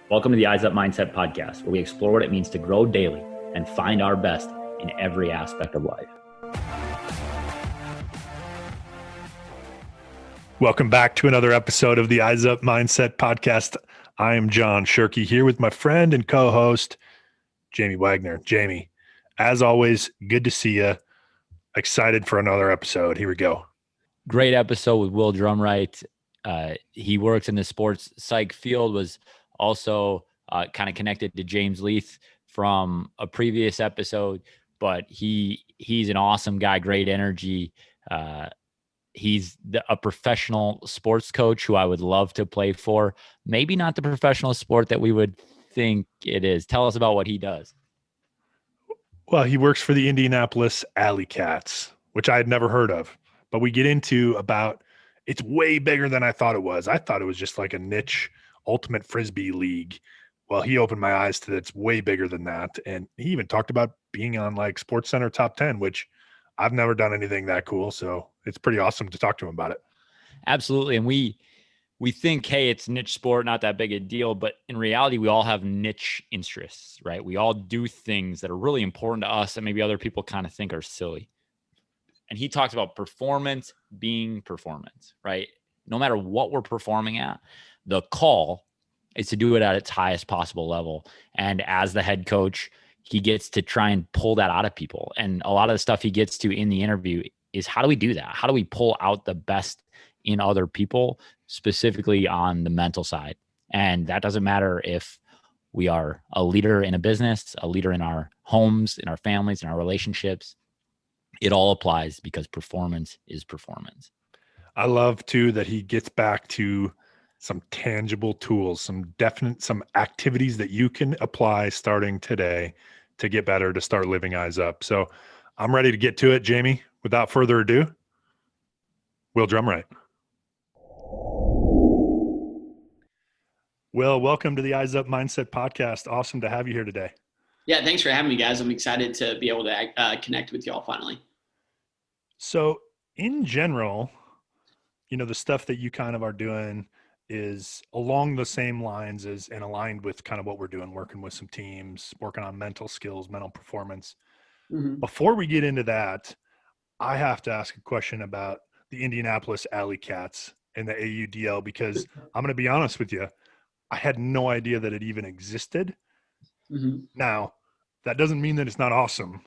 Welcome to the Eyes Up Mindset podcast, where we explore what it means to grow daily and find our best in every aspect of life. Welcome back to another episode of the Eyes Up Mindset podcast. I am John Shirky here with my friend and co-host, Jamie Wagner. Jamie, as always, good to see you. Excited for another episode. Here we go. Great episode with Will Drumright. He works in the sports psych field, was also kind of connected to James Leith from a previous episode, but he's an awesome guy, great energy. He's a professional sports coach who I would love to play for. Maybe not the professional sport that we would think it is. Tell us about what he does. Well, he works for the Indianapolis AlleyCats, which I had never heard of, but we get into about it's way bigger than I thought it was. I thought it was just like a niche ultimate Frisbee league. Well, he opened my eyes to it's way bigger than that. And he even talked about being on like Sports Center Top 10, which I've never done anything that cool. So it's pretty awesome to talk to him about it. Absolutely. And we think, hey, it's niche sport, not that big a deal. But in reality, we all have niche interests, right? We all do things that are really important to us and maybe other people kind of think are silly. And he talks about performance being performance, right? No matter what we're performing at, the call is to do it at its highest possible level. And as the head coach, he gets to try and pull that out of people. And a lot of the stuff he gets to in the interview is how do we do that? How do we pull out the best in other people, specifically on the mental side? And that doesn't matter if we are a leader in a business, a leader in our homes, in our families, in our relationships. It all applies because performance is performance. I love too that he gets back to some tangible tools, some activities that you can apply starting today to get better, to start living eyes up. So I'm ready to get to it, Jamie. Without further ado, Will Drumright. Will, welcome to the Eyes Up Mindset podcast. Awesome to have you here today. Yeah, thanks for having me, guys. I'm excited to be able to connect with y'all finally. So in general, the stuff that you kind of are doing is along the same lines as and aligned with kind of what we're doing, working with some teams, working on mental skills, mental performance. Mm-hmm. Before we get into that, I have to ask a question about the Indianapolis AlleyCats and the AUDL, because I'm going to be honest with you, I had no idea that it even existed. Mm-hmm. Now, that doesn't mean that it's not awesome.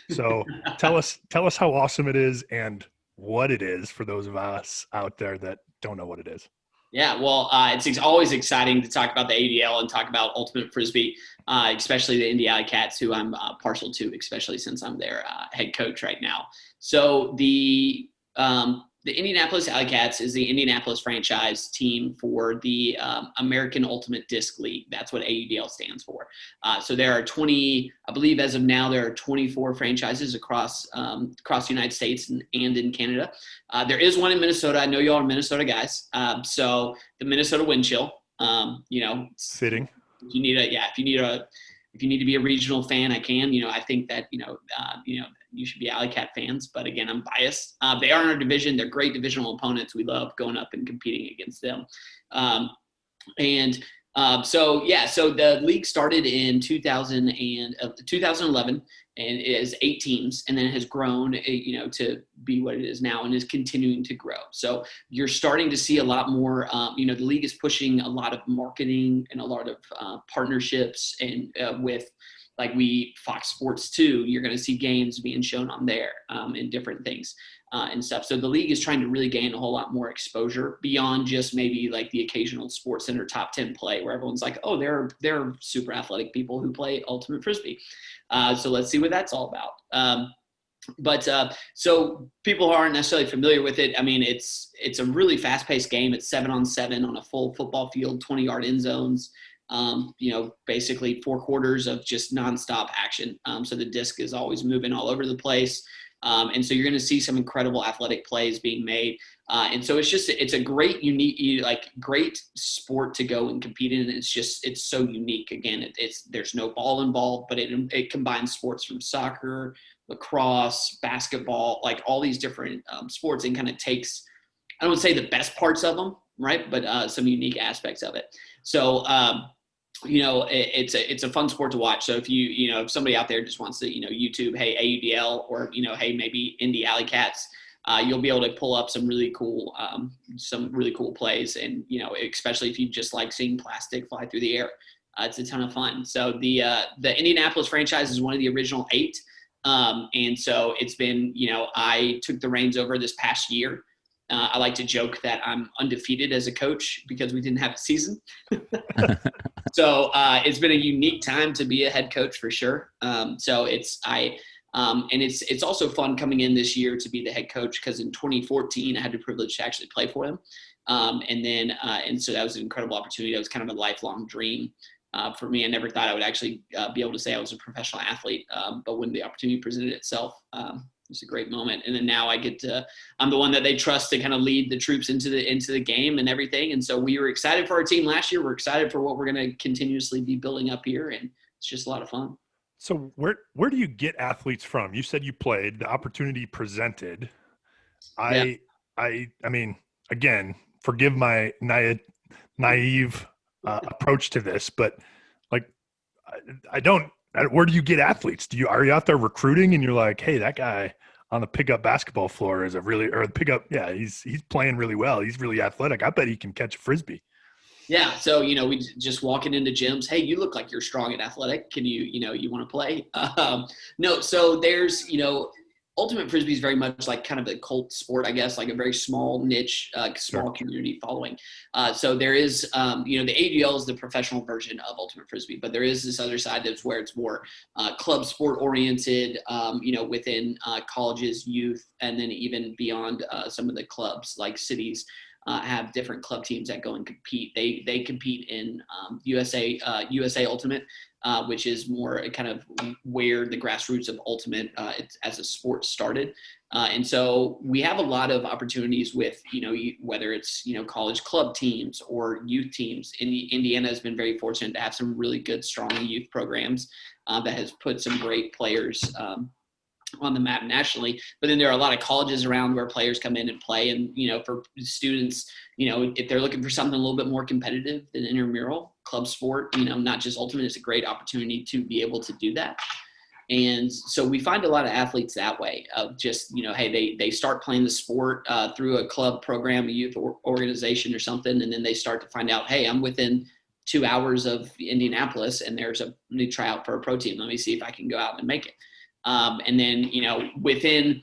So tell us how awesome it is and what it is for those of us out there that don't know what it is. Yeah, well, it's always exciting to talk about the ADL and talk about Ultimate Frisbee, especially the Indy AlleyCats, who I'm partial to, especially since I'm their head coach right now. So the Indianapolis AlleyCats is the Indianapolis franchise team for the American Ultimate Disc League. That's what AUDL stands for. So there are 20, I believe as of now, there are 24 franchises across the United States and in Canada. There is one in Minnesota. I know y'all are Minnesota guys. So the Minnesota Wind Chill, fitting. If you need to be a regional fan, I can. I think that you should be Alley-Cat fans, but again, I'm biased. They are in our division. They're great divisional opponents. We love going up and competing against them. So the league started in 2011, and it is 8 teams, and then it has grown, to be what it is now, and is continuing to grow. So you're starting to see a lot more. The league is pushing a lot of marketing and a lot of partnerships, and with Fox Sports 2, you're going to see games being shown on there and different things and stuff. So the league is trying to really gain a whole lot more exposure beyond just maybe like the occasional Sports Center top 10 play where everyone's like, oh, they're super athletic people who play Ultimate Frisbee. So let's see what that's all about. So people who aren't necessarily familiar with it, I mean, it's a really fast-paced game. It's 7-on-7 on a full football field, 20-yard end zones. Basically 4 quarters of just nonstop action. So the disc is always moving all over the place. And so you're going to see some incredible athletic plays being made. And so it's a great, unique, great sport to go and compete in. It's so unique. Again, there's no ball involved, but it combines sports from soccer, lacrosse, basketball, like all these different sports, and kind of takes, I don't want to say the best parts of them, right? But some unique aspects of it. So it's a fun sport to watch. So if somebody out there just wants to, YouTube, hey, AUDL, or, hey, maybe Indy AlleyCats, you'll be able to pull up some really cool plays. And, especially if you just like seeing plastic fly through the air, it's a ton of fun. So the Indianapolis franchise is one of the original 8. And so it's been, I took the reins over this past year. I like to joke that I'm undefeated as a coach because we didn't have a season. So it's been a unique time to be a head coach for sure. So it's also fun coming in this year to be the head coach, because in 2014 I had the privilege to actually play for them. And so that was an incredible opportunity. That was kind of a lifelong dream for me. I never thought I would actually be able to say I was a professional athlete. But when the opportunity presented itself, it was a great moment. And then now I'm the one that they trust to kind of lead the troops into the game and everything. And so we were excited for our team last year. We're excited for what we're going to continuously be building up here. And it's just a lot of fun. So where do you get athletes from? You said you played, the opportunity presented. I mean, again, forgive my naive approach to this, but like, where do you get athletes? Are you out there recruiting and you're like, hey, that guy on the pickup basketball floor is he's playing really well. He's really athletic. I bet he can catch a Frisbee. Yeah. So, we just walking into gyms. Hey, you look like you're strong and athletic. Can you want to play? No. So there's, ultimate Frisbee is very much like kind of a cult sport, I guess, like a very small niche, small community following. So there is, the ADL is the professional version of ultimate Frisbee, but there is this other side that's where it's more club sport oriented, within colleges, youth, and then even beyond some of the clubs like cities. Have different club teams that go and compete. They compete in USA Ultimate, which is more kind of where the grassroots of Ultimate as a sport started. And so we have a lot of opportunities with, whether it's, college club teams or youth teams. Indiana has been very fortunate to have some really good, strong youth programs that has put some great players on the map nationally. But then there are a lot of colleges around where players come in and play. And, for students, if they're looking for something a little bit more competitive than intramural club sport, not just ultimate, it's a great opportunity to be able to do that. And so we find a lot of athletes that way of just, hey, they start playing the sport through a club program, a youth organization or something. And then they start to find out, hey, I'm within 2 hours of Indianapolis and there's a new tryout for a pro team. Let me see if I can go out and make it. And then, within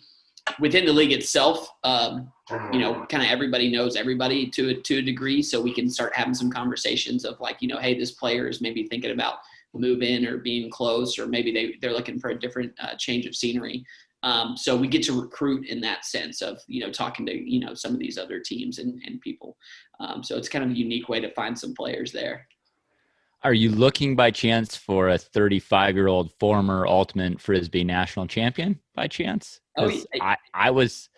the league itself, kind of everybody knows everybody to a degree. So we can start having some conversations of like, hey, this player is maybe thinking about moving or being close, or maybe they're looking for a different change of scenery. So we get to recruit in that sense of, talking to, some of these other teams and people. So it's kind of a unique way to find some players there. Are you looking by chance for a 35-year-old former Ultimate Frisbee national champion by chance? I was.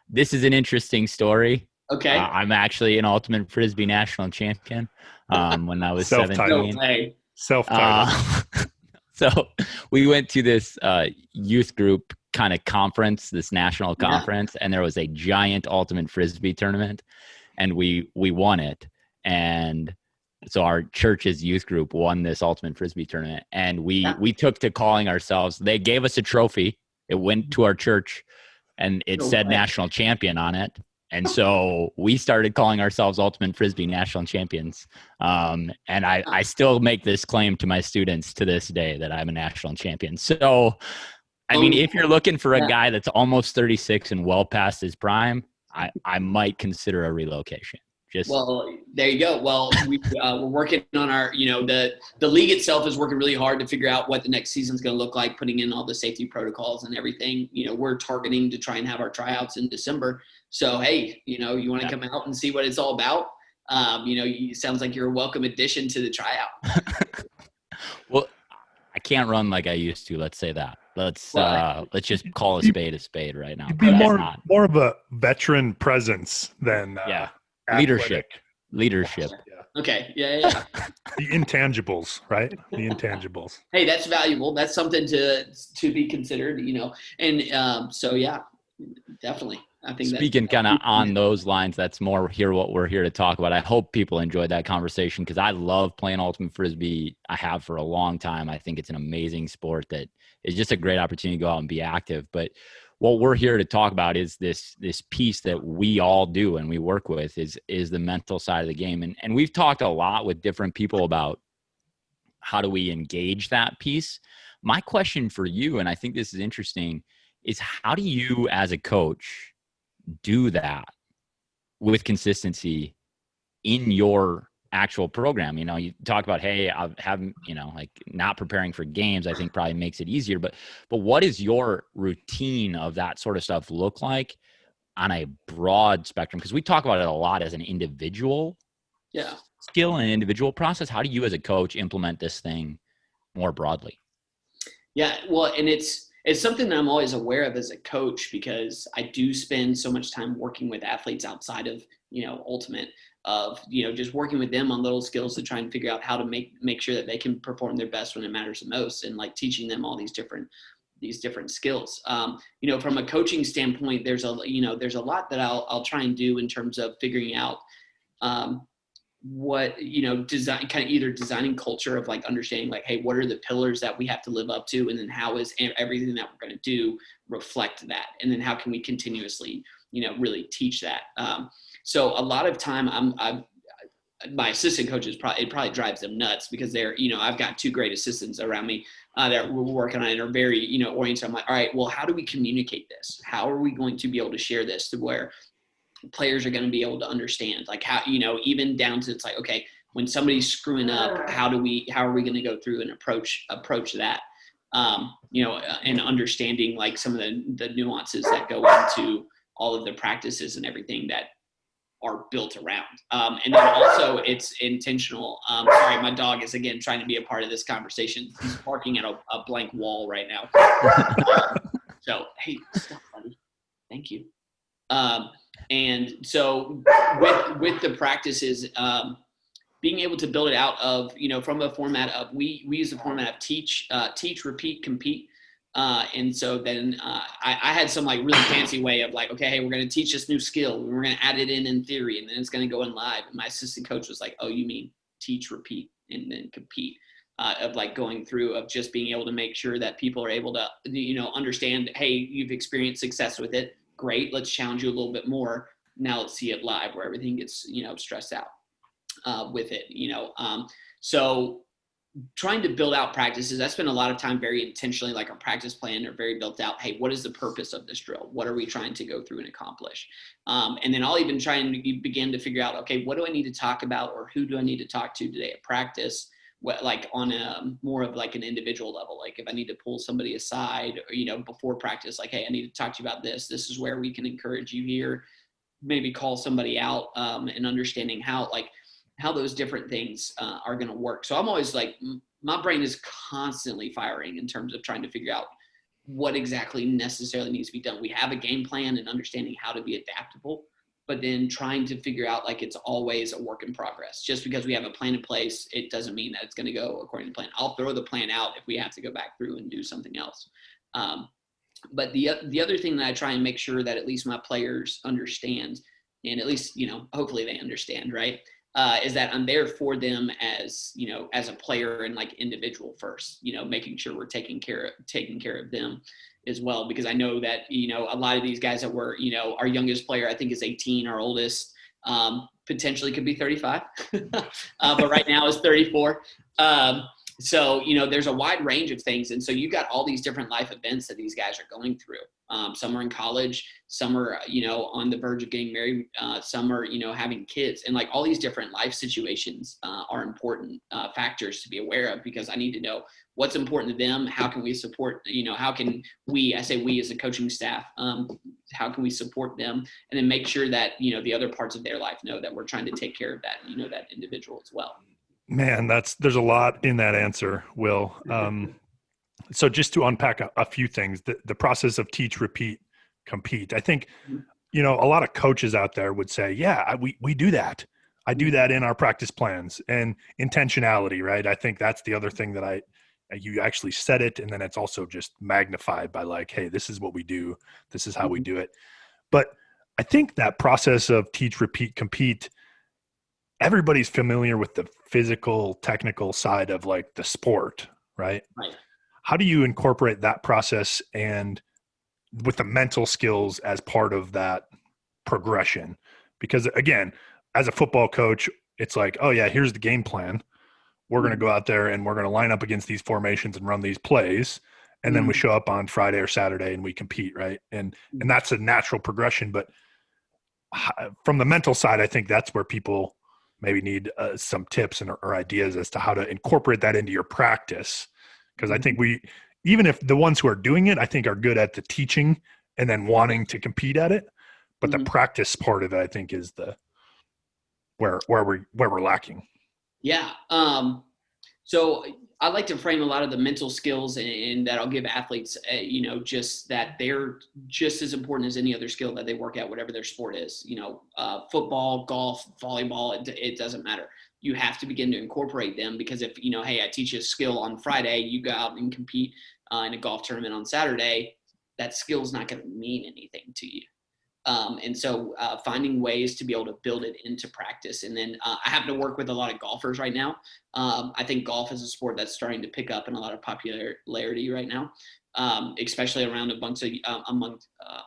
This is an interesting story. Okay. I'm actually an Ultimate Frisbee national champion when I was 17. Self-titled. So we went to this youth group kind of conference, this national conference, and there was a giant Ultimate Frisbee tournament, and we won it. And so our church's youth group won this Ultimate Frisbee tournament, and we took to calling ourselves. They gave us a trophy. It went to our church, and it said national champion on it. And so we started calling ourselves Ultimate Frisbee national champions. And I still make this claim to my students to this day that I'm a national champion. So, I memean, if you're looking for a guy that's almost 36 and well past his prime, I might consider a relocation. Well, there you go. Well, we're working on our, the league itself is working really hard to figure out what the next season is going to look like, putting in all the safety protocols and everything. We're targeting to try and have our tryouts in December. So, hey, you want to come out and see what it's all about? It sounds like you're a welcome addition to the tryout. Well, I can't run like I used to. Let's say that. Let's just call a spade right now. You'd be more of a veteran presence than leadership. Yeah. Okay. Yeah. The intangibles, right? The intangibles. Hey, that's valuable. That's something to be considered, and so, yeah. Definitely. I think speaking kind of on those lines, that's more here what we're here to talk about. I hope people enjoyed that conversation because I love playing ultimate frisbee. I have for a long time. I think it's an amazing sport that is just a great opportunity to go out and be active. But what we're here to talk about is this piece that we all do and we work with is the mental side of the game. And we've talked a lot with different people about how do we engage that piece. My question for you, and I think this is interesting, is how do you as a coach do that with consistency in your actual program? You know, you talk about, hey, I have, you know, like not preparing for games, I think probably makes it easier, but what is your routine of that sort of stuff look like on a broad spectrum? Because we talk about it a lot as an individual skill and an individual process. How do you as a coach implement this thing more broadly? Yeah, well, and it's something that I'm always aware of as a coach because I do spend so much time working with athletes outside of, you know, ultimate, of, you know, just working with them on little skills to try and figure out how to make sure that they can perform their best when it matters the most, and like teaching them all these different skills. You know, from a coaching standpoint, there's a lot that I'll try and do in terms of figuring out what, you know, design, kind of either designing culture of like understanding like, hey, what are the pillars that we have to live up to? And then how is everything that we're going to do reflect that? And then how can we continuously, you know, really teach that? So a lot of time my assistant coaches it probably drives them nuts because they're, you know, I've got two great assistants around me that we're working on and are very, you know, oriented. I'm like, all right, well, how do we communicate this? How are we going to be able to share this to where players are going to be able to understand, like how, you know, even down to, it's like, okay, when somebody's screwing up, how are we going to go through and approach that, you know, and understanding like some of the nuances that go into all of the practices and everything that are built around. And then also it's intentional. Sorry, my dog is again trying to be a part of this conversation. He's barking at a blank wall right now. So, hey, stop, buddy. Thank you. And so with the practices, being able to build it out of, you know, from a format of, we use the format of teach, repeat, compete. And so then I had some like really fancy way of like, okay, hey, we're going to teach this new skill. We're going to add it in theory, and then it's going to go in live. And my assistant coach was like, oh, you mean teach, repeat, and then compete. Of like going through of just being able to make sure that people are able to, you know, understand, hey, you've experienced success with it. Great. Let's challenge you a little bit more. Now let's see it live where everything gets, you know, stressed out with it, you know. So trying to build out practices, I spend a lot of time very intentionally, like a practice plan are very built out. Hey, what is the purpose of this drill? What are we trying to go through and accomplish? And then I'll even try and begin to figure out, okay, what do I need to talk about, or who do I need to talk to today at practice? What, like on a more of like an individual level, like if I need to pull somebody aside, or, you know, before practice, like, hey, I need to talk to you about this. This is where we can encourage you here. Maybe call somebody out, and understanding how those different things are going to work. So I'm always like, my brain is constantly firing in terms of trying to figure out what exactly necessarily needs to be done. We have a game plan and understanding how to be adaptable, but then trying to figure out like it's always a work in progress. Just because we have a plan in place, it doesn't mean that it's going to go according to plan. I'll throw the plan out if we have to go back through and do something else. But the other thing that I try and make sure that at least my players understand, and at least, you know, hopefully they understand, right, is that I'm there for them as, you know, as a player and like individual first, you know, making sure we're taking care of them as well. Because I know that, you know, a lot of these guys that were, you know, our youngest player, I think is 18, our oldest potentially could be 35, but right now is 34. So, you know, there's a wide range of things. And so you've got all these different life events that these guys are going through. Some are in college, some are, you know, on the verge of getting married. Some are, you know, having kids, and like all these different life situations are important factors to be aware of, because I need to know what's important to them. How can we support, you know, how can we, I say we as a coaching staff, how can we support them, and then make sure that, you know, the other parts of their life know that we're trying to take care of that, you know, that individual as well. Man, there's a lot in that answer, Will. So just to unpack a few things, the process of teach, repeat, compete. I think, you know, a lot of coaches out there would say, yeah, we do that. I do that in our practice plans, and intentionality, right? I think that's the other thing that I you actually set it, and then it's also just magnified by like, hey, this is what we do, this is how we do it. But I think that process of teach, repeat, compete, everybody's familiar with the physical, technical side of like the sport, right? Right. How do you incorporate that process and with the mental skills as part of that progression? Because again, as a football coach, it's like, oh yeah, here's the game plan. We're going to go out there and we're going to line up against these formations and run these plays. And then we show up on Friday or Saturday and we compete. Right. And that's a natural progression. But from the mental side, I think that's where people maybe need some tips or ideas as to how to incorporate that into your practice. Because I think even if the ones who are doing it, I think are good at the teaching and then wanting to compete at it. But the practice part of it, I think, is where we're lacking. Yeah. So I like to frame a lot of the mental skills and that I'll give athletes, just that they're just as important as any other skill that they work at, whatever their sport is, football, golf, volleyball, it doesn't matter. You have to begin to incorporate them because if, hey, I teach you a skill on Friday, you go out and compete in a golf tournament on Saturday, that skill is not going to mean anything to you. And so finding ways to be able to build it into practice. And then I happen to work with a lot of golfers right now. I think golf is a sport that's starting to pick up in a lot of popularity right now, especially around among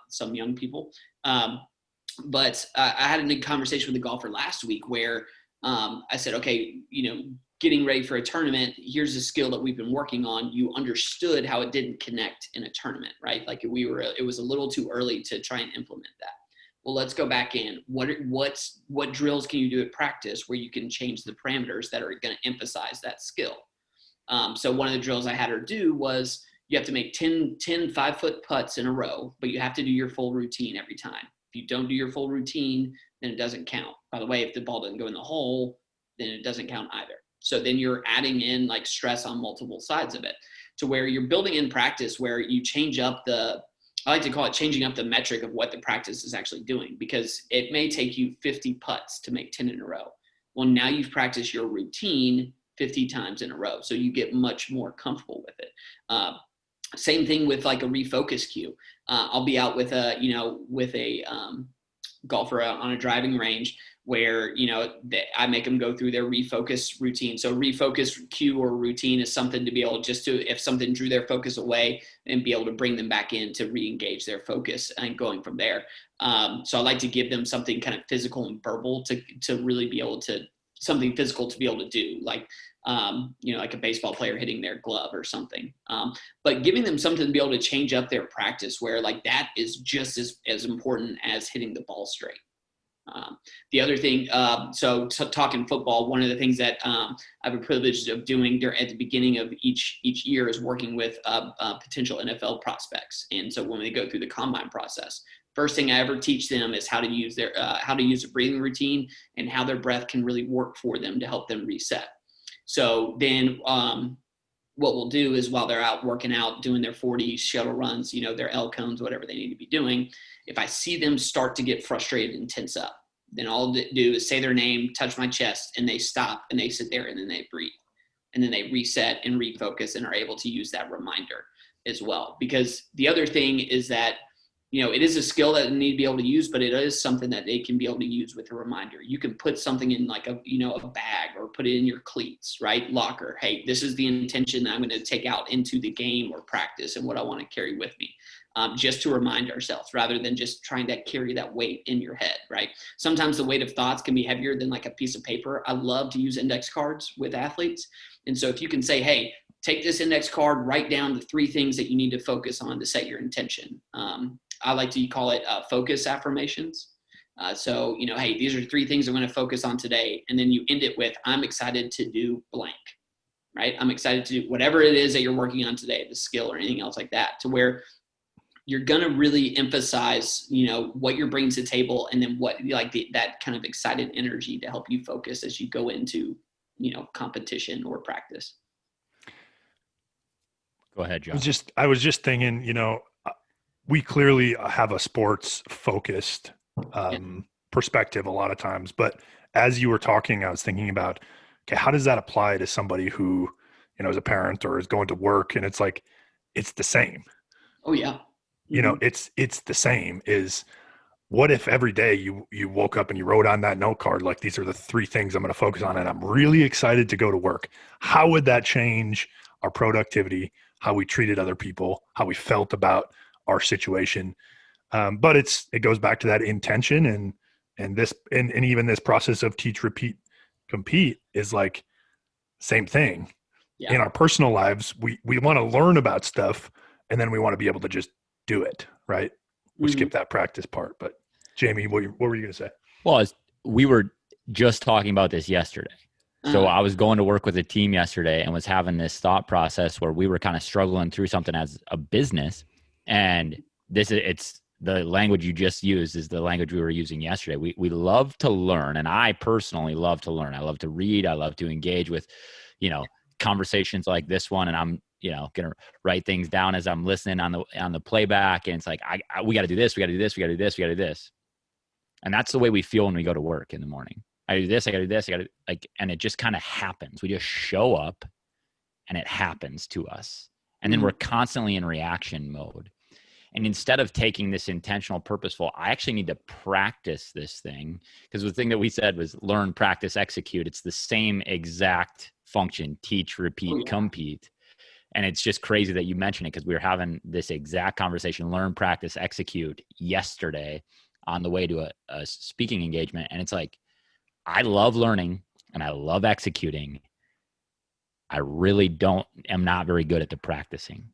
some young people. But I had a big conversation with a golfer last week where I said, okay, getting ready for a tournament, here's a skill that we've been working on. You understood how it didn't connect in a tournament, right? Like it was a little too early to try and implement that. Well, let's go back in. What drills can you do at practice where you can change the parameters that are going to emphasize that skill? So one of the drills I had her do was you have to make 10 5-foot putts in a row, but you have to do your full routine every time. If you don't do your full routine, then it doesn't count. By the way, if the ball doesn't go in the hole, then it doesn't count either. So then you're adding in like stress on multiple sides of it to where you're building in practice where you change up I like to call it changing up the metric of what the practice is actually doing, because it may take you 50 putts to make 10 in a row. Well, now you've practiced your routine 50 times in a row. So you get much more comfortable with it. Same thing with like a refocus cue. I'll be out with a golfer on a driving range where, I make them go through their refocus routine. So refocus cue or routine is something to be able if something drew their focus away and be able to bring them back in to re-engage their focus and going from there. So I like to give them something kind of physical and verbal to really be able to, something physical to be able to do, like a baseball player hitting their glove or something. But giving them something to be able to change up their practice where like that is just as important as hitting the ball straight. The other thing, so talking football, one of the things that I have a privilege of doing at the beginning of each year is working with potential NFL prospects. And so when they go through the combine process, first thing I ever teach them is how to use a breathing routine and how their breath can really work for them to help them reset. So then what we'll do is while they're out working out, doing their 40 shuttle runs, their L cones, whatever they need to be doing, if I see them start to get frustrated and tense up, then all I'll do is say their name, touch my chest, and they stop and they sit there and then they breathe. And then they reset and refocus and are able to use that reminder as well. Because the other thing is that, it is a skill that they need to be able to use, but it is something that they can be able to use with a reminder. You can put something in like a bag or put it in your cleats, right? Locker. Hey, this is the intention that I'm going to take out into the game or practice and what I want to carry with me. Just to remind ourselves rather than just trying to carry that weight in your head, right? Sometimes the weight of thoughts can be heavier than like a piece of paper. I love to use index cards with athletes. And so if you can say, hey, take this index card, write down the 3 things that you need to focus on to set your intention. I like to call it focus affirmations. So, hey, these are 3 things I'm going to focus on today. And then you end it with, I'm excited to do blank, right? I'm excited to do whatever it is that you're working on today, the skill or anything else like that, to where you're going to really emphasize, what you're bringing to the table and then what that kind of excited energy to help you focus as you go into, competition or practice. Go ahead, John. I was just thinking, we clearly have a sports focused perspective a lot of times, but as you were talking, I was thinking about, okay, how does that apply to somebody who, as a parent or is going to work, and it's like, it's the same. Oh yeah. It's the same. Is what if every day you woke up and you wrote on that note card, like, these are the 3 things I'm going to focus on, and I'm really excited to go to work. How would that change our productivity, how we treated other people, how we felt about our situation? But it goes back to that intention, and even this process of teach, repeat, compete is like same thing. Yeah. In our personal lives, we want to learn about stuff, and then we want to be able to just do it, right? We skip that practice part. But Jamie, what were you going to say? Well, we were just talking about this yesterday. So I was going to work with a team yesterday and was having this thought process where we were kind of struggling through something as a business. And it's the language you just used is the language we were using yesterday. We love to learn. And I personally love to learn. I love to read. I love to engage with, conversations like this one. And I'm, going to write things down as I'm listening on the playback. And it's like, we got to do this. We got to do this. We got to do this. We got to do this. And that's the way we feel when we go to work in the morning. I do this, I got to do this, I got to and it just kind of happens. We just show up and it happens to us. And then we're constantly in reaction mode. And instead of taking this intentional, purposeful, I actually need to practice this thing, because the thing that we said was learn, practice, execute. It's the same exact function: teach, repeat, compete. And it's just crazy that you mentioned it, because we were having this exact conversation, learn, practice, execute, yesterday on the way to a speaking engagement. And it's like, I love learning and I love executing. I really am not very good at the practicing.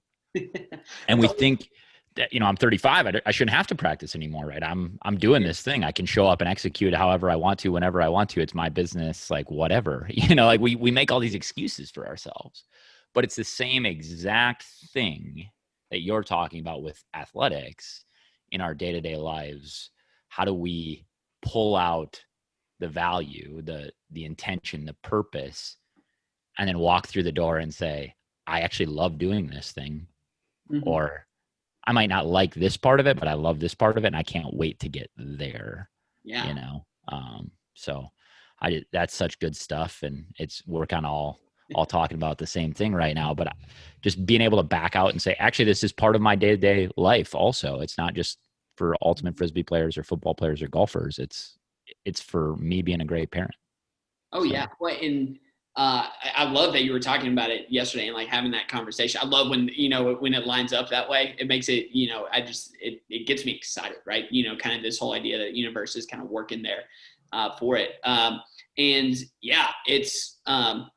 And we think that, I'm 35. I shouldn't have to practice anymore, right? I'm doing this thing. I can show up and execute however I want to, whenever I want to. It's my business, like whatever, like we make all these excuses for ourselves, but it's the same exact thing that you're talking about with athletics in our day-to-day lives. How do we pull out the value, the intention, the purpose, and then walk through the door and say, I actually love doing this thing, or I might not like this part of it, but I love this part of it, and I can't wait to get there. Yeah. So that's such good stuff, and we're kind of all talking about the same thing right now, but just being able to back out and say, actually, this is part of my day-to-day life also. It's not just for ultimate Frisbee players or football players or golfers. It's for me being a great parent. Oh, yeah. Well, and I love that you were talking about it yesterday and like having that conversation. I love when, when it lines up that way. It makes it, it gets me excited, right? Kind of this whole idea that the universe is kind of working there for it. And yeah, I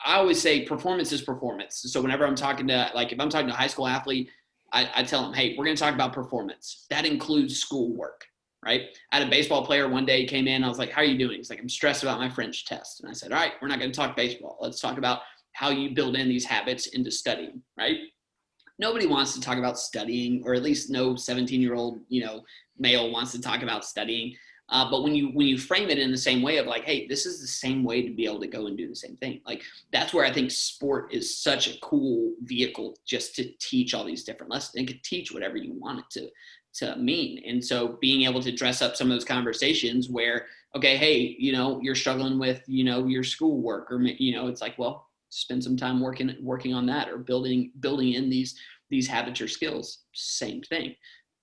always say performance is performance. So whenever I'm talking to, like, if I'm talking to a high school athlete, I tell them, hey, we're going to talk about performance. That includes schoolwork. Right? I had a baseball player one day came in. I was like, how are you doing? He's like, I'm stressed about my French test. And I said, all right, we're not going to talk baseball. Let's talk about how you build in these habits into studying, right? Nobody wants to talk about studying, or at least no 17-year-old, male wants to talk about studying. But when you frame it in the same way of like, hey, this is the same way to be able to go and do the same thing. Like, that's where I think sport is such a cool vehicle just to teach all these different lessons. It could teach whatever you want it to mean. And so being able to dress up some of those conversations where, okay, hey, you're struggling with, your schoolwork, or, it's like, well, spend some time working on that, or building in these habits or skills. Same thing.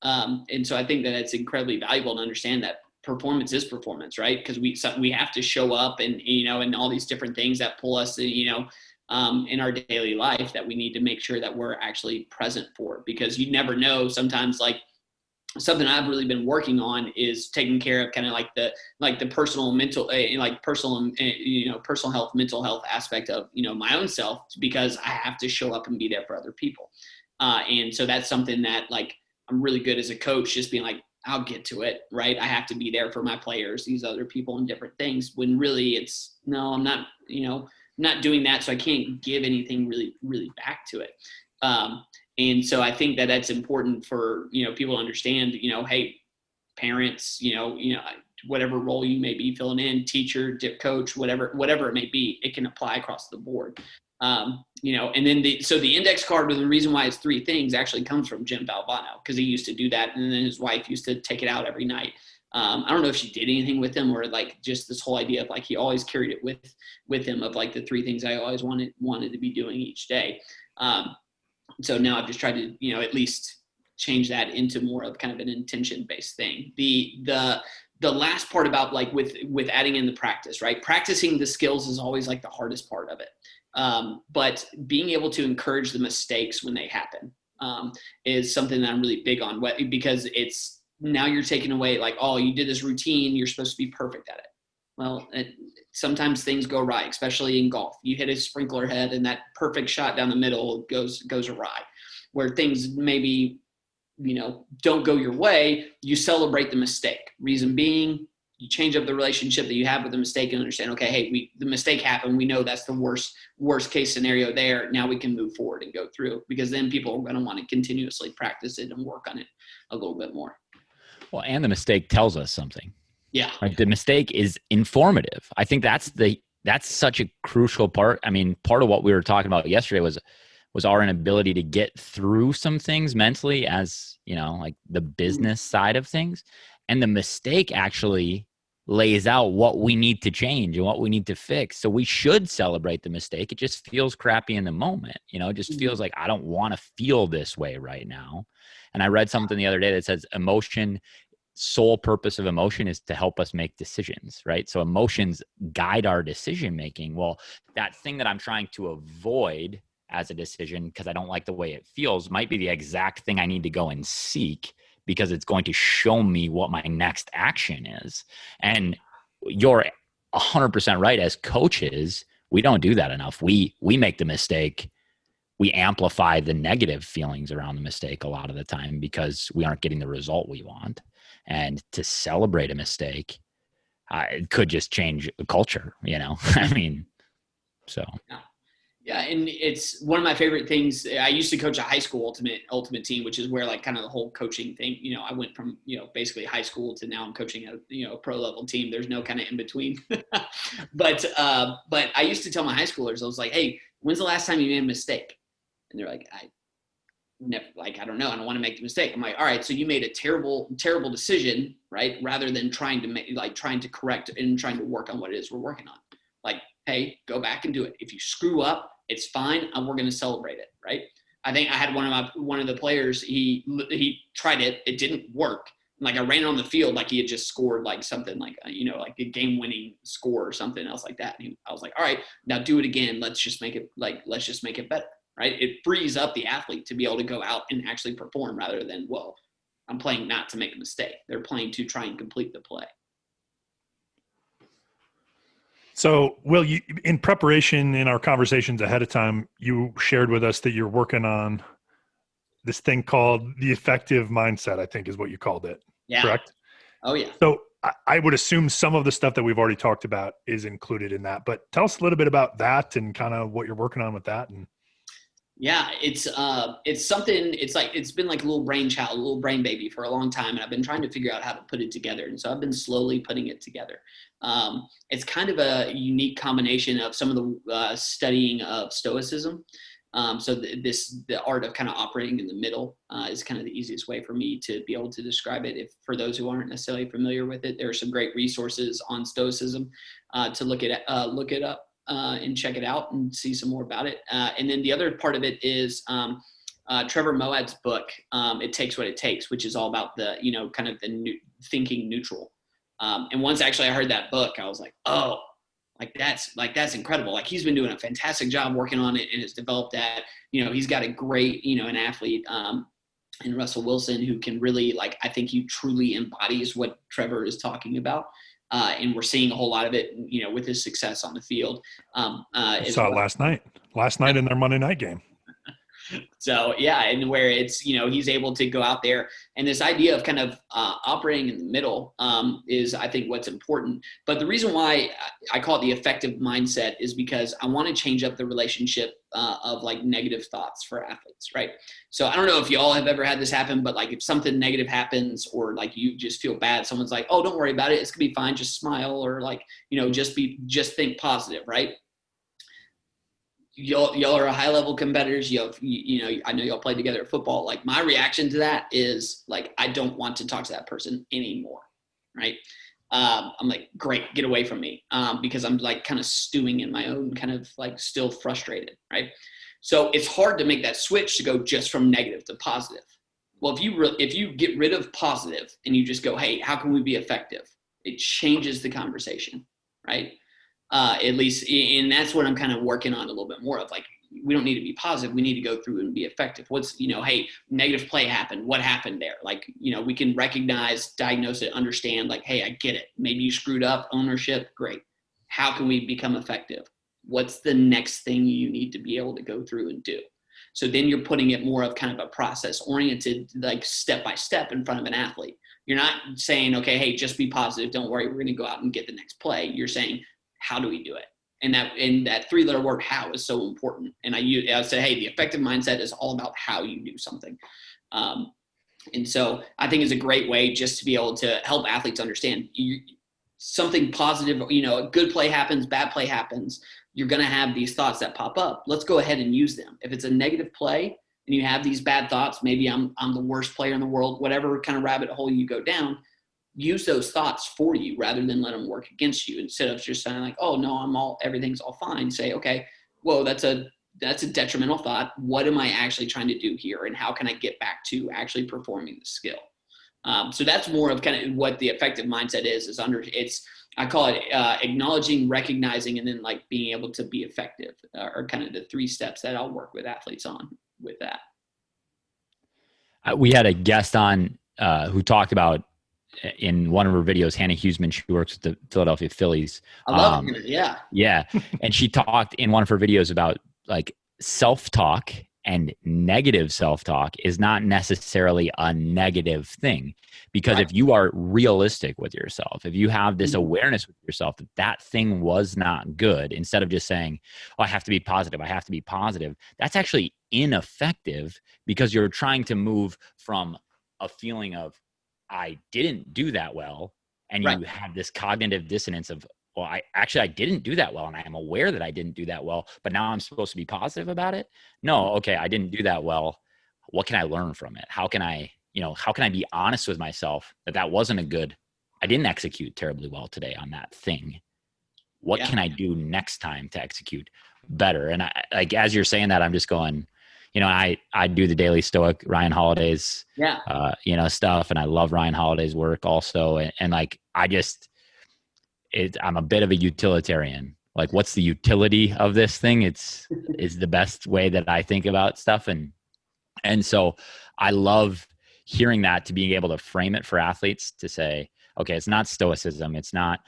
And so I think that it's incredibly valuable to understand that performance is performance, right? Because we have to show up and, and all these different things that pull us, in our daily life, that we need to make sure that we're actually present for, because you never know. Sometimes, like, something I've really been working on is taking care of kind of like the personal, mental, personal health, mental health aspect of, my own self, because I have to show up and be there for other people. And so that's something that, like, I'm really good as a coach, just being like, I'll get to it, right? I have to be there for my players, these other people, and different things, when really it's, no, I'm not, not doing that. So I can't give anything really, really back to it. And so I think that that's important for, people to understand, hey, parents, whatever role you may be filling in, teacher, coach, whatever it may be, it can apply across the board. And then the index card, the reason why it's 3 things actually comes from Jim Valvano, because he used to do that. And then his wife used to take it out every night. I don't know if she did anything with him, or like just this whole idea of like he always carried it with him of like the 3 things I always wanted to be doing each day. So now I've just tried to, you know, at least change that into more of kind of an intention-based thing. The last part about like with adding in the practice, right? Practicing the skills is always like the hardest part of it. But being able to encourage the mistakes when they happen is something that I'm really big on, because it's now you're taking away like, oh, you did this routine, you're supposed to be perfect at it. Well, sometimes things go right, especially in golf. You hit a sprinkler head and that perfect shot down the middle goes awry. Where things maybe, you know, don't go your way, you celebrate the mistake. Reason being, you change up the relationship that you have with the mistake and understand, okay, hey, the mistake happened. We know that's the worst case scenario there. Now we can move forward and go through, because then people are going to want to continuously practice it and work on it a little bit more. Well, and the mistake tells us something. Yeah. Right. The mistake is informative. I think that's such a crucial part. I mean, part of what we were talking about yesterday was our inability to get through some things mentally, as, you know, like the business side of things. And the mistake actually lays out what we need to change and what we need to fix. So we should celebrate the mistake. It just feels crappy in the moment. You know, it just feels like I don't want to feel this way right now. And I read something the other day that says sole purpose of emotion is to help us make decisions, right? So emotions guide our decision making. Well, that thing that I'm trying to avoid as a decision because I don't like the way it feels might be the exact thing I need to go and seek, because it's going to show me what my next action is. And you're 100% right. As coaches, we don't do that enough. We make the mistake. We amplify the negative feelings around the mistake a lot of the time because we aren't getting the result we want. And to celebrate a mistake, it could just change the culture, you know? I mean, so. Yeah, and it's one of my favorite things. I used to coach a high school ultimate team, which is where like kind of the whole coaching thing, you know, I went from, you know, basically high school to now I'm coaching a pro level team. There's no kind of in between. But I used to tell my high schoolers, I was like, hey, when's the last time you made a mistake? And they're like, I don't know. I don't want to make the mistake. I'm like, all right, so you made a terrible decision, right? Rather than trying to correct and trying to work on what it is we're working on. Like, hey, go back and do it. If you screw up, it's fine. And we're going to celebrate it, right? I think I had one of the players. He tried it. It didn't work. Like I ran on the field like he had just scored like something like like a game-winning score or something else like that. And I was like, all right, now do it again. Let's just make it better. Right? It frees up the athlete to be able to go out and actually perform rather than, well, I'm playing not to make a mistake. They're playing to try and complete the play. So, Will, you, in preparation in our conversations ahead of time, you shared with us that you're working on this thing called the effective mindset, I think is what you called it. Yeah. Correct? Oh, yeah. So I would assume some of the stuff that we've already talked about is included in that, but tell us a little bit about that and kind of what you're working on with that. And yeah, it's something, it's been like a little brainchild, a little brain baby for a long time. And I've been trying to figure out how to put it together. And so I've been slowly putting it together. It's kind of a unique combination of some of the studying of Stoicism. So the art of kind of operating in the middle is kind of the easiest way for me to be able to describe it. If for those who aren't necessarily familiar with it, there are some great resources on Stoicism to look it up. And check it out and see some more about it. And then the other part of it is Trevor Moawad's book, It Takes What It Takes, which is all about the, kind of the thinking neutral. And once actually I heard that book, I was like, oh, that's incredible. Like he's been doing a fantastic job working on it and has developed that, he's got a great, an athlete in Russell Wilson who can really I think he truly embodies what Trevor is talking about. And we're seeing a whole lot of it, with his success on the field. I saw it last night in their Monday night game. So, yeah, and where it's, he's able to go out there. And this idea of kind of operating in the middle is, I think, what's important. But the reason why I call it the effective mindset is because I want to change up the relationship of negative thoughts for athletes, right? So I don't know if y'all have ever had this happen, but if something negative happens or you just feel bad, someone's like, oh, don't worry about it. It's gonna be fine. Just smile or just think positive, right? Y'all are high level competitors. I know y'all played together at football. My reaction to that is I don't want to talk to that person anymore. right? I'm like, great, get away from me, because I'm like kind of stewing in my own kind of like still frustrated, right? So it's hard to make that switch to go just from negative to positive. Well, if you get rid of positive and you just go, hey, how can we be effective? It changes the conversation, right? At least, and that's what I'm kind of working on a little bit more of. Like, we don't need to be positive. We need to go through and be effective. What's, hey, negative play happened. What happened there? Like, we can recognize, diagnose it, understand, like, hey, I get it. Maybe you screwed up, ownership. Great. How can we become effective? What's the next thing you need to be able to go through and do? So then you're putting it more of kind of a process oriented, like step by step in front of an athlete. You're not saying, okay, hey, just be positive. Don't worry. We're going to go out and get the next play. You're saying, how do we do it? And that 3-letter word, how, is so important. And I say, hey, the effective mindset is all about how you do something. And so I think it's a great way just to be able to help athletes understand something positive, a good play happens, bad play happens. You're going to have these thoughts that pop up. Let's go ahead and use them. If it's a negative play and you have these bad thoughts, maybe I'm the worst player in the world, whatever kind of rabbit hole you go down, use those thoughts for you rather than let them work against you. Instead of just saying like, oh no, everything's all fine. Say, okay, whoa, that's a detrimental thought. What am I actually trying to do here? And how can I get back to actually performing the skill? So that's more of kind of what the effective mindset is I call it acknowledging, recognizing, and then like being able to be effective are kind of the 3 steps that I'll work with athletes on with that. We had a guest on who talked about, in one of her videos, Hannah Huseman, she works with the Philadelphia Phillies. I love her. Yeah. Yeah. And she talked in one of her videos about like self-talk, and negative self-talk is not necessarily a negative thing, because if you are realistic with yourself, if you have this awareness with yourself that thing was not good, instead of just saying, oh, I have to be positive, that's actually ineffective, because you're trying to move from a feeling of, I didn't do that well, and you have this cognitive dissonance of, well, I didn't do that well, and I am aware that I didn't do that well, but now I'm supposed to be positive about it. No, okay, I didn't do that well. What can I learn from it? How can I be honest with myself that wasn't I didn't execute terribly well today on that thing. What can I do next time to execute better? And as you're saying that, I'm just going, I do the Daily Stoic, Ryan Holiday's, stuff. And I love Ryan Holiday's work also. And like, I'm a bit of a utilitarian. Like, what's the utility of this thing? Is the best way that I think about stuff. And so I love hearing that, to being able to frame it for athletes, to say, okay, it's not stoicism. It's not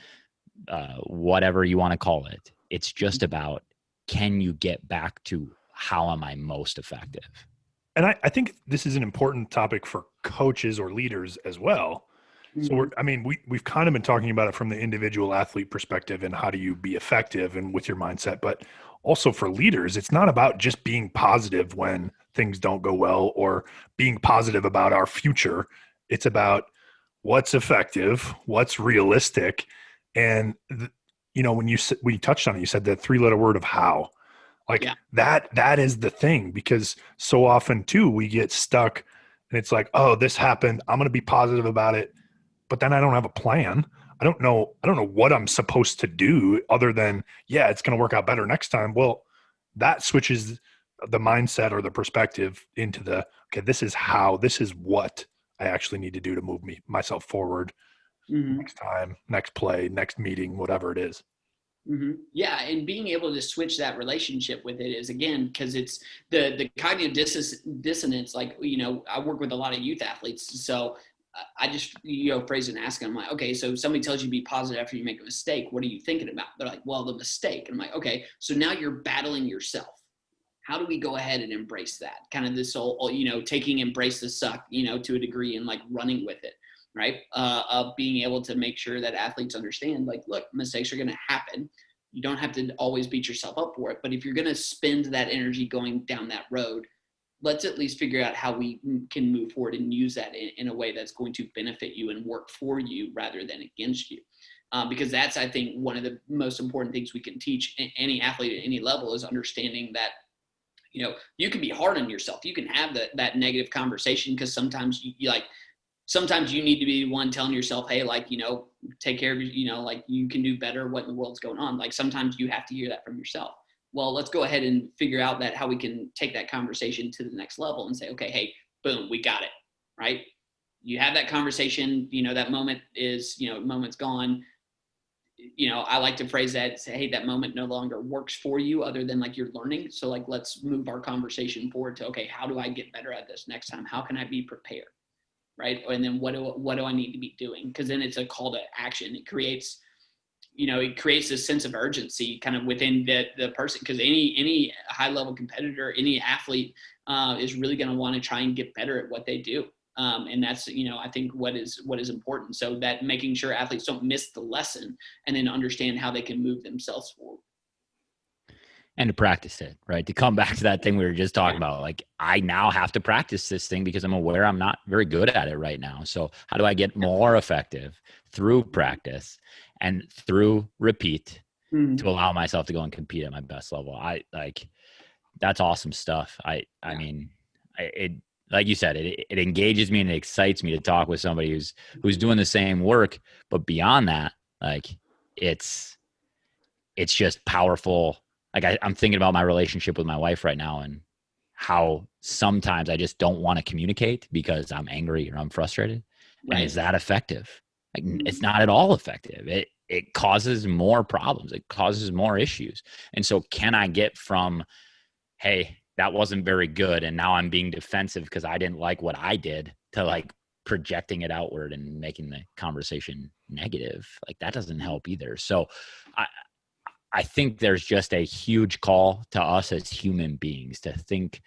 whatever you want to call it. It's just about, can you get back to how am I most effective? And I think this is an important topic for coaches or leaders as well. So we've kind of been talking about it from the individual athlete perspective and how do you be effective and with your mindset, but also for leaders, it's not about just being positive when things don't go well or being positive about our future. It's about what's effective, what's realistic. And when you touched on it, you said the 3-letter word of how, that is the thing, because so often too, we get stuck and it's like, oh, this happened, I'm going to be positive about it. But then I don't have a plan. I don't know what I'm supposed to do other than, it's going to work out better next time. Well, that switches the mindset or the perspective into okay, this is what I actually need to do to move myself forward next time, next play, next meeting, whatever it is. Mm-hmm. Yeah. And being able to switch that relationship with it is, again, because it's the cognitive dissonance. Like, I work with a lot of youth athletes. So I just, phrase it and ask them, I'm like, okay, so somebody tells you to be positive after you make a mistake. What are you thinking about? They're like, well, the mistake. And I'm like, okay, so now you're battling yourself. How do we go ahead and embrace that? Kind of this whole, taking embrace the suck, to a degree, and like running with it, right? Of being able to make sure that athletes understand, like, look, mistakes are going to happen. You don't have to always beat yourself up for it. But if you're going to spend that energy going down that road, let's at least figure out how we can move forward and use that in a way that's going to benefit you and work for you rather than against you. Because that's, I think, one of the most important things we can teach any athlete at any level is understanding that, you can be hard on yourself. You can have that negative conversation, because sometimes you like, sometimes you need to be the one telling yourself, hey, like, take care of you, like you can do better. What in the world's going on? Like sometimes you have to hear that from yourself. Well, let's go ahead and figure out that how we can take that conversation to the next level and say, okay, hey, boom, we got it, right? You have that conversation, that moment is, moment's gone. I like to phrase that, say, hey, that moment no longer works for you other than like you're learning. So like, let's move our conversation forward to, okay, how do I get better at this next time? How can I be prepared? Right. And then what do I need to be doing? Because then it's a call to action. It creates this sense of urgency kind of within the person, because any high level competitor, any athlete is really going to want to try and get better at what they do. And that's, I think what is important. So that making sure athletes don't miss the lesson and then understand how they can move themselves forward. And to practice it, right? To come back to that thing we were just talking about, like I now have to practice this thing because I'm aware I'm not very good at it right now. So how do I get more effective through practice and through repeat to allow myself to go and compete at my best level? That's awesome stuff. I mean, like you said, it engages me and it excites me to talk with somebody who's doing the same work, but beyond that, like it's just powerful. Like I'm thinking about my relationship with my wife right now and how sometimes I just don't want to communicate because I'm angry or I'm frustrated. Right. And is that effective? Like, it's not at all effective. It causes more problems. It causes more issues. And so can I get from, hey, that wasn't very good, and now I'm being defensive because I didn't like what I did, to like projecting it outward and making the conversation negative? Like that doesn't help either. So I think there's just a huge call to us as human beings to think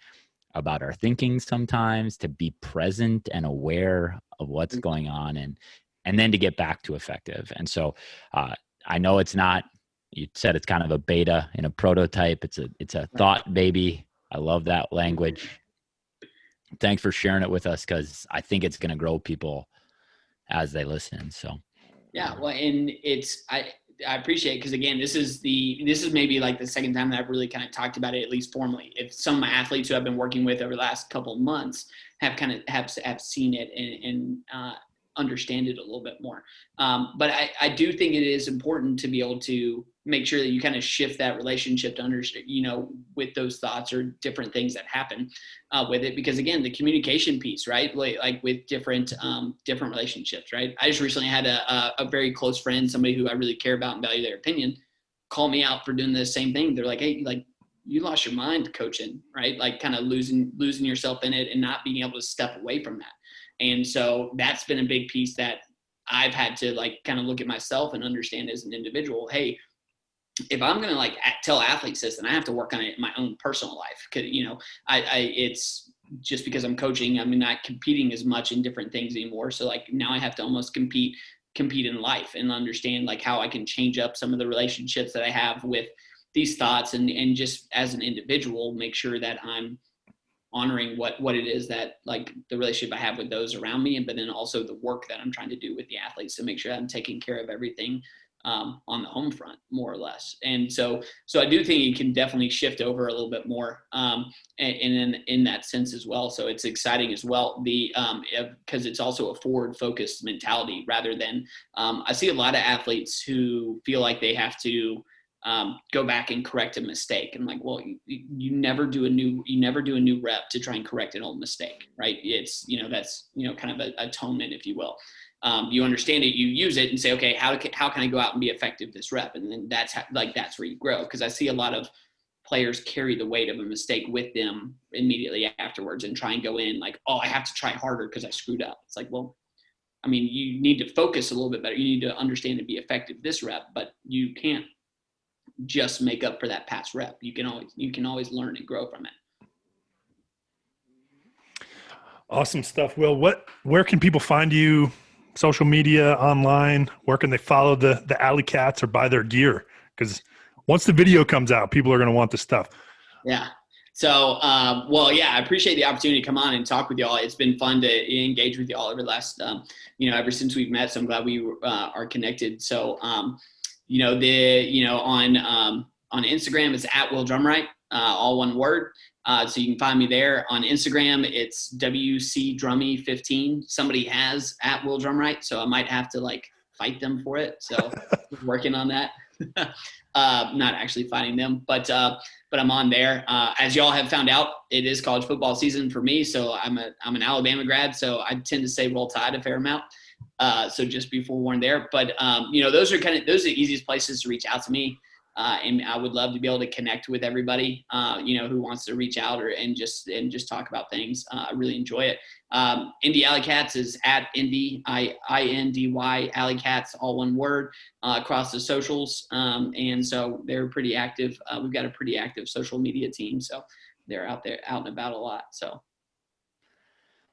about our thinking sometimes, to be present and aware of what's going on, and then to get back to effective. And so I know it's not, you said it's kind of a beta and a prototype. It's a thought baby. I love that language. Thanks for sharing it with us, because I think it's going to grow people as they listen. So yeah, well, and I appreciate it, because again, this is maybe like the second time that I've really kind of talked about it, at least formally. If some of my athletes who I've been working with over the last couple of months have kind of have seen it and understand it a little bit more. But I do think it is important to be able to make sure that you kind of shift that relationship to understand, with those thoughts or different things that happen with it. Because again, the communication piece, right? Like with different relationships, right? I just recently had a very close friend, somebody who I really care about and value their opinion, call me out for doing the same thing. They're like, hey, like you lost your mind coaching, right? Like kind of losing yourself in it and not being able to step away from that. And so that's been a big piece that I've had to like kind of look at myself and understand as an individual. Hey, if I'm going to like tell athletes this, then I have to work on it in my own personal life. Cause it's just because I'm coaching, I'm not competing as much in different things anymore. So like now I have to almost compete in life and understand like how I can change up some of the relationships that I have with these thoughts, and just as an individual, make sure that I'm honoring what it is that like the relationship I have with those around me, but then also the work that I'm trying to do with the athletes to make sure that I'm taking care of everything on the home front, more or less. And so I do think it can definitely shift over a little bit more and in that sense as well. So it's exciting as well, because it's also a forward focused mentality rather than I see a lot of athletes who feel like they have to go back and correct a mistake. And like, well, you never do a new rep to try and correct an old mistake, right? It's, that's, kind of a atonement, if you will. You understand it, you use it and say, okay, how can I go out and be effective this rep? And then that's where you grow. Cause I see a lot of players carry the weight of a mistake with them immediately afterwards and try and go in like, oh, I have to try harder because I screwed up. It's like, well, I mean, you need to focus a little bit better. You need to understand and be effective this rep, but you can't just make up for that past rep. You can always learn and grow from it. Awesome stuff. Will, where can people find you? Social media, online? Where can they follow the AlleyCats or buy their gear? Because once the video comes out, people are going to want the stuff. Yeah. So, I appreciate the opportunity to come on and talk with y'all. It's been fun to engage with y'all over the last, ever since we've met. So I'm glad we are connected. So, on Instagram, it's at Will Drumright, all one word. So you can find me there. On Instagram, it's WCDrummy15. Somebody has at Will Drumright, so I might have to like fight them for it. So working on that. Not actually fighting them, but I'm on there. As y'all have found out, it is college football season for me. So I'm an Alabama grad, so I tend to say Roll Tide a fair amount. So just be forewarned there. But those are the easiest places to reach out to me. And I would love to be able to connect with everybody, who wants to reach out and just talk about things. I really enjoy it. Indy AlleyCats is at Indy, INDY AlleyCats, all one word, across the socials. And so they're pretty active. We've got a pretty active social media team. So they're out and about a lot. So.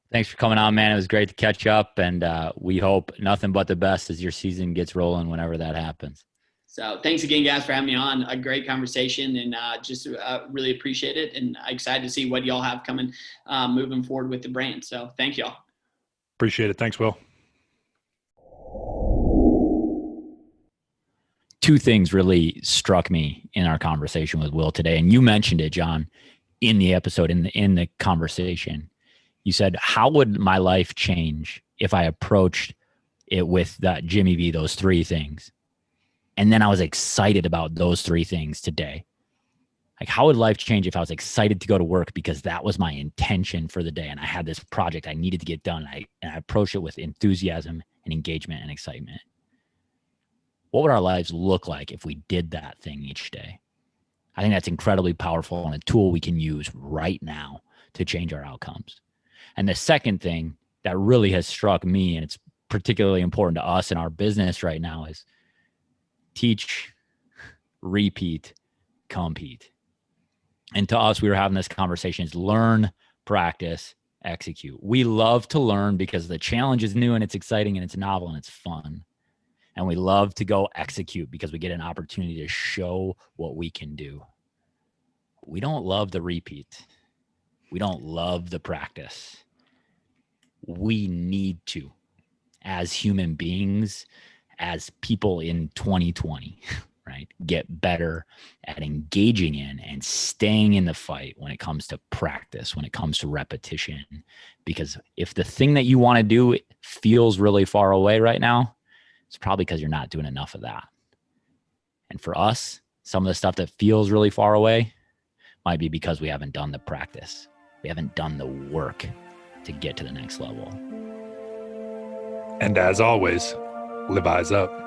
Thanks for coming on, man. It was great to catch up, and we hope nothing but the best as your season gets rolling whenever that happens. So thanks again, guys, for having me on. A great conversation, and just really appreciate it, and excited to see what y'all have coming moving forward with the brand. So thank y'all. Appreciate it. Thanks, Will. Two things really struck me in our conversation with Will today, and you mentioned it, John, in the episode, in the conversation. You said, how would my life change if I approached it with that Jimmy V, those three things? And then I was excited about those three things today. Like, how would life change if I was excited to go to work because that was my intention for the day and I had this project I needed to get done, and I approached it with enthusiasm and engagement and excitement? What would our lives look like if we did that thing each day? I think that's incredibly powerful and a tool we can use right now to change our outcomes. And the second thing that really has struck me, and it's particularly important to us in our business right now, is teach, repeat, compete. And to us, we were having this conversation, is learn, practice, execute. We love to learn because the challenge is new and it's exciting and it's novel and it's fun. And we love to go execute because we get an opportunity to show what we can do. We don't love the repeat. We don't love the practice. We need to, as human beings, as people in 2020, right, get better at engaging in and staying in the fight when it comes to practice, when it comes to repetition. Because if the thing that you want to do feels really far away right now, it's probably because you're not doing enough of that. And for us, some of the stuff that feels really far away might be because we haven't done the practice. We haven't done the work to get to the next level. And as always, live eyes up.